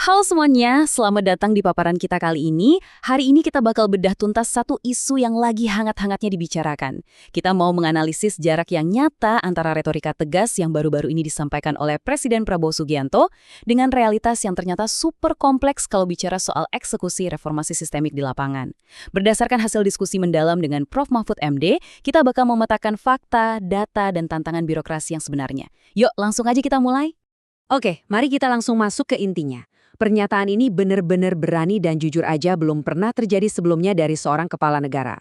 Halo semuanya, selamat datang di paparan kita kali ini. Hari ini kita bakal bedah tuntas satu isu yang lagi hangat-hangatnya dibicarakan. Kita mau menganalisis jarak yang nyata antara retorika tegas yang baru-baru ini disampaikan oleh Presiden Prabowo Subianto dengan realitas yang ternyata super kompleks kalau bicara soal eksekusi reformasi sistemik di lapangan. Berdasarkan hasil diskusi mendalam dengan Prof. Mahfud MD, kita bakal memetakan fakta, data, dan tantangan birokrasi yang sebenarnya. Yuk, langsung aja kita mulai. Oke, mari kita langsung masuk ke intinya. Pernyataan ini benar-benar berani dan jujur aja belum pernah terjadi sebelumnya dari seorang kepala negara.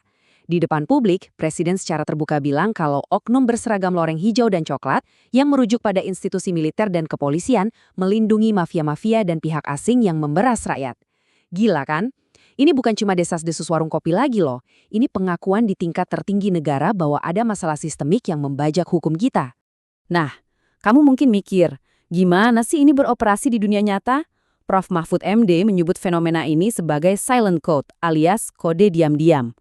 Di depan publik, Presiden secara terbuka bilang kalau oknum berseragam loreng hijau dan coklat yang merujuk pada institusi militer dan kepolisian melindungi mafia-mafia dan pihak asing yang memberas rakyat. Gila kan? Ini bukan cuma desas-desus warung kopi lagi loh. Ini pengakuan di tingkat tertinggi negara bahwa ada masalah sistemik yang membajak hukum kita. Nah, kamu mungkin mikir, gimana sih ini beroperasi di dunia nyata? Prof. Mahfud MD menyebut fenomena ini sebagai silent code alias kode diam-diam.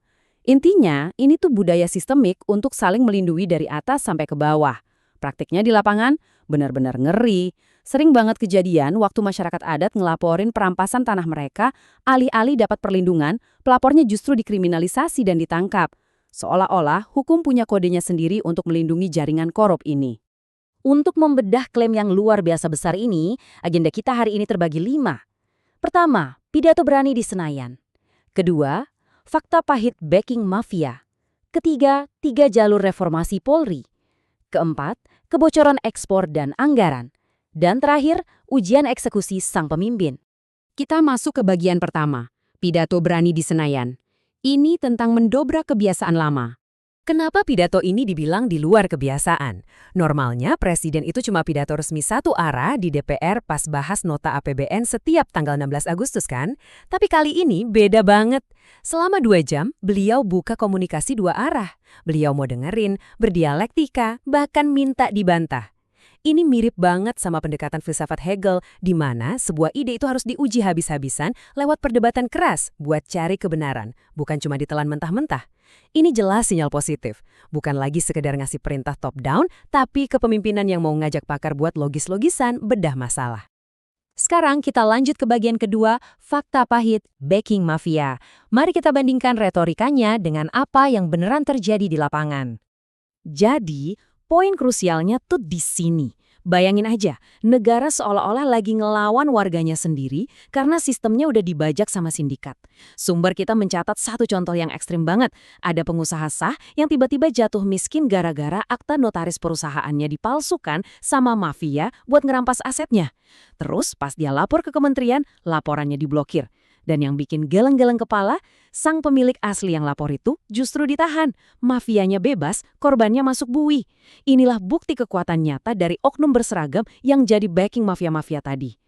Intinya, ini tuh budaya sistemik untuk saling melindungi dari atas sampai ke bawah. Praktiknya di lapangan, benar-benar ngeri. Sering banget kejadian waktu masyarakat adat ngelaporin perampasan tanah mereka, alih-alih dapat perlindungan, pelapornya justru dikriminalisasi dan ditangkap. Seolah-olah hukum punya kodenya sendiri untuk melindungi jaringan korup ini. Untuk membedah klaim yang luar biasa besar ini, agenda kita hari ini terbagi 5. Pertama, pidato berani di Senayan. Kedua, fakta pahit backing mafia. Ketiga, 3 jalur reformasi Polri. Keempat, kebocoran ekspor dan anggaran. Dan terakhir, ujian eksekusi sang pemimpin. Kita masuk ke bagian pertama, pidato berani di Senayan. Ini tentang mendobrak kebiasaan lama. Kenapa pidato ini dibilang di luar kebiasaan? Normalnya presiden itu cuma pidato resmi satu arah di DPR pas bahas nota APBN setiap tanggal 16 Agustus kan? Tapi kali ini beda banget. Selama 2 jam, beliau buka komunikasi 2 arah. Beliau mau dengerin, berdialektika, bahkan minta dibantah. Ini mirip banget sama pendekatan filsafat Hegel, di mana sebuah ide itu harus diuji habis-habisan lewat perdebatan keras buat cari kebenaran, bukan cuma ditelan mentah-mentah. Ini jelas sinyal positif, bukan lagi sekedar ngasih perintah top-down, tapi kepemimpinan yang mau ngajak pakar buat logis-logisan bedah masalah. Sekarang kita lanjut ke bagian kedua, fakta pahit backing mafia. Mari kita bandingkan retorikanya dengan apa yang beneran terjadi di lapangan. Jadi, poin krusialnya tuh di sini. Bayangin aja, negara seolah-olah lagi ngelawan warganya sendiri karena sistemnya udah dibajak sama sindikat. Sumber kita mencatat satu contoh yang ekstrim banget. Ada pengusaha sah yang tiba-tiba jatuh miskin gara-gara akta notaris perusahaannya dipalsukan sama mafia buat ngerampas asetnya. Terus pas dia lapor ke kementerian, laporannya diblokir. Dan yang bikin geleng-geleng kepala, sang pemilik asli yang lapor itu justru ditahan. Mafianya bebas, korbannya masuk bui. Inilah bukti kekuatan nyata dari oknum berseragam yang jadi backing mafia-mafia tadi.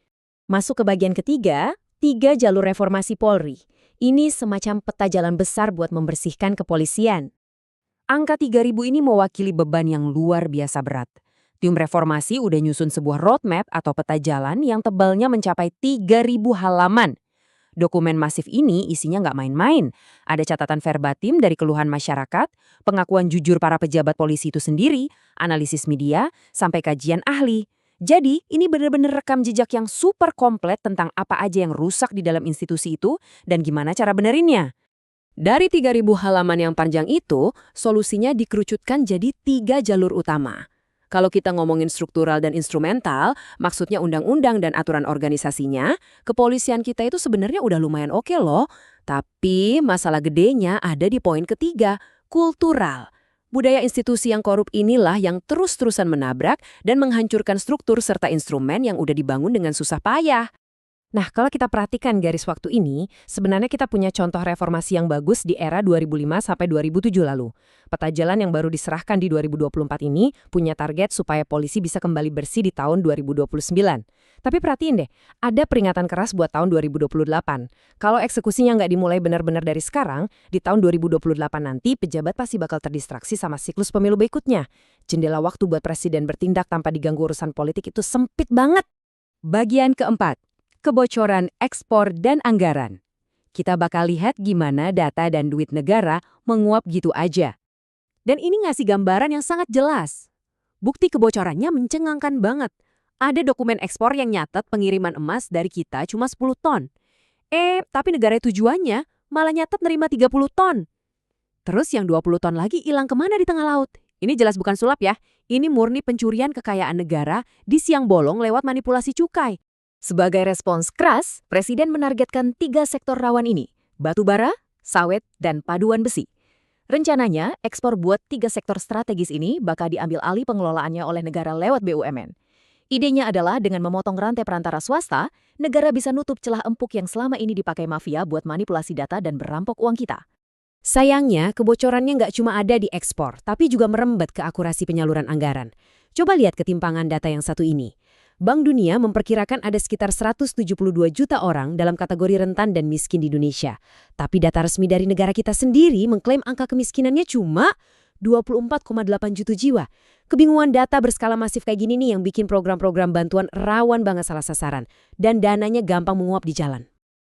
Masuk ke bagian ketiga, 3 jalur reformasi Polri. Ini semacam peta jalan besar buat membersihkan kepolisian. Angka 3.000 ini mewakili beban yang luar biasa berat. Tim reformasi udah nyusun sebuah roadmap atau peta jalan yang tebalnya mencapai 3.000 halaman. Dokumen masif ini isinya nggak main-main. Ada catatan verbatim dari keluhan masyarakat, pengakuan jujur para pejabat polisi itu sendiri, analisis media, sampai kajian ahli. Jadi, ini benar-benar rekam jejak yang super komplit tentang apa aja yang rusak di dalam institusi itu dan gimana cara benerinnya. Dari 3.000 halaman yang panjang itu, solusinya dikerucutkan jadi 3 jalur utama. Kalau kita ngomongin struktural dan instrumental, maksudnya undang-undang dan aturan organisasinya, kepolisian kita itu sebenarnya udah lumayan oke loh. Tapi masalah gedenya ada di poin ketiga, kultural. Budaya institusi yang korup inilah yang terus-terusan menabrak dan menghancurkan struktur serta instrumen yang udah dibangun dengan susah payah. Nah, kalau kita perhatikan garis waktu ini, sebenarnya kita punya contoh reformasi yang bagus di era 2005 sampai 2007 lalu. Peta jalan yang baru diserahkan di 2024 ini punya target supaya polisi bisa kembali bersih di tahun 2029. Tapi perhatiin deh, ada peringatan keras buat tahun 2028. Kalau eksekusinya nggak dimulai benar-benar dari sekarang, di tahun 2028 nanti pejabat pasti bakal terdistraksi sama siklus pemilu berikutnya. Jendela waktu buat presiden bertindak tanpa diganggu urusan politik itu sempit banget. Bagian keempat. Kebocoran ekspor dan anggaran. Kita bakal lihat gimana data dan duit negara menguap gitu aja. Dan ini ngasih gambaran yang sangat jelas. Bukti kebocorannya mencengangkan banget. Ada dokumen ekspor yang nyatet pengiriman emas dari kita cuma 10 ton. Tapi negara tujuannya malah nyatet nerima 30 ton. Terus yang 20 ton lagi hilang kemana di tengah laut? Ini jelas bukan sulap ya. Ini murni pencurian kekayaan negara di siang bolong lewat manipulasi cukai. Sebagai respons keras, Presiden menargetkan 3 sektor rawan ini, batu bara, sawit, dan paduan besi. Rencananya, ekspor buat 3 sektor strategis ini bakal diambil alih pengelolaannya oleh negara lewat BUMN. Idenya adalah dengan memotong rantai perantara swasta, negara bisa nutup celah empuk yang selama ini dipakai mafia buat manipulasi data dan merampok uang kita. Sayangnya, kebocorannya nggak cuma ada di ekspor, tapi juga merembet ke akurasi penyaluran anggaran. Coba lihat ketimpangan data yang satu ini. Bank Dunia memperkirakan ada sekitar 172 juta orang dalam kategori rentan dan miskin di Indonesia. Tapi data resmi dari negara kita sendiri mengklaim angka kemiskinannya cuma 24,8 juta jiwa. Kebingungan data berskala masif kayak gini nih yang bikin program-program bantuan rawan banget salah sasaran. Dan dananya gampang menguap di jalan.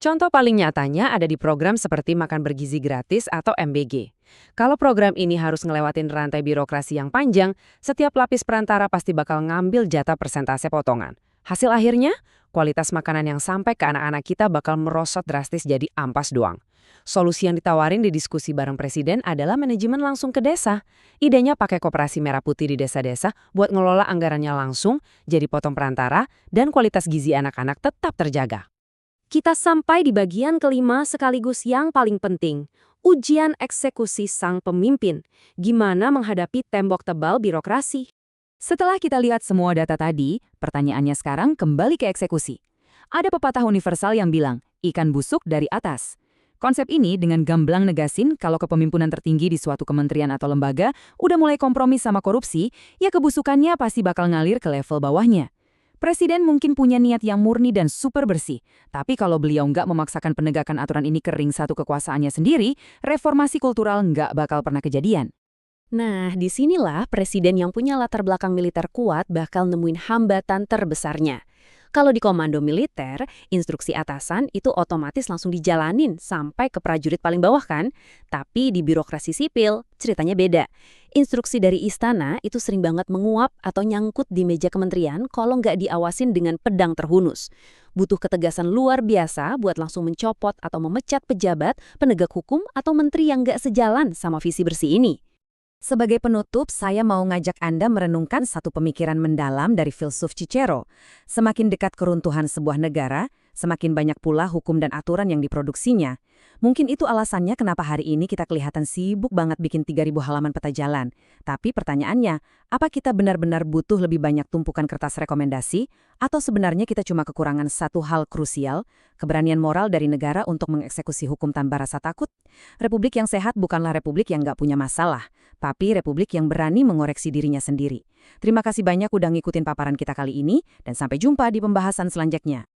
Contoh paling nyatanya ada di program seperti Makan Bergizi Gratis atau MBG. Kalau program ini harus ngelewatin rantai birokrasi yang panjang, setiap lapis perantara pasti bakal ngambil jatah persentase potongan. Hasil akhirnya, kualitas makanan yang sampai ke anak-anak kita bakal merosot drastis jadi ampas doang. Solusi yang ditawarin di diskusi bareng Presiden adalah manajemen langsung ke desa. Idenya pakai koperasi merah putih di desa-desa buat ngelola anggarannya langsung, jadi potong perantara, dan kualitas gizi anak-anak tetap terjaga. Kita sampai di bagian kelima sekaligus yang paling penting, ujian eksekusi sang pemimpin. Gimana menghadapi tembok tebal birokrasi? Setelah kita lihat semua data tadi, pertanyaannya sekarang kembali ke eksekusi. Ada pepatah universal yang bilang, ikan busuk dari atas. Konsep ini dengan gamblang negasin kalau kepemimpinan tertinggi di suatu kementerian atau lembaga udah mulai kompromi sama korupsi, ya kebusukannya pasti bakal ngalir ke level bawahnya. Presiden mungkin punya niat yang murni dan super bersih, tapi kalau beliau nggak memaksakan penegakan aturan ini ke ring satu kekuasaannya sendiri, reformasi kultural nggak bakal pernah kejadian. Nah, disinilah Presiden yang punya latar belakang militer kuat bakal nemuin hambatan terbesarnya. Kalau di komando militer, instruksi atasan itu otomatis langsung dijalanin sampai ke prajurit paling bawah kan? Tapi di birokrasi sipil, ceritanya beda. Instruksi dari istana itu sering banget menguap atau nyangkut di meja kementerian kalau nggak diawasin dengan pedang terhunus. Butuh ketegasan luar biasa buat langsung mencopot atau memecat pejabat, penegak hukum, atau menteri yang nggak sejalan sama visi bersih ini. Sebagai penutup, saya mau ngajak Anda merenungkan satu pemikiran mendalam dari filsuf Cicero. Semakin dekat keruntuhan sebuah negara, semakin banyak pula hukum dan aturan yang diproduksinya. Mungkin itu alasannya kenapa hari ini kita kelihatan sibuk banget bikin 3.000 halaman peta jalan. Tapi pertanyaannya, apa kita benar-benar butuh lebih banyak tumpukan kertas rekomendasi? Atau sebenarnya kita cuma kekurangan satu hal krusial, keberanian moral dari negara untuk mengeksekusi hukum tanpa rasa takut? Republik yang sehat bukanlah republik yang nggak punya masalah, tapi republik yang berani mengoreksi dirinya sendiri. Terima kasih banyak udah ngikutin paparan kita kali ini, dan sampai jumpa di pembahasan selanjutnya.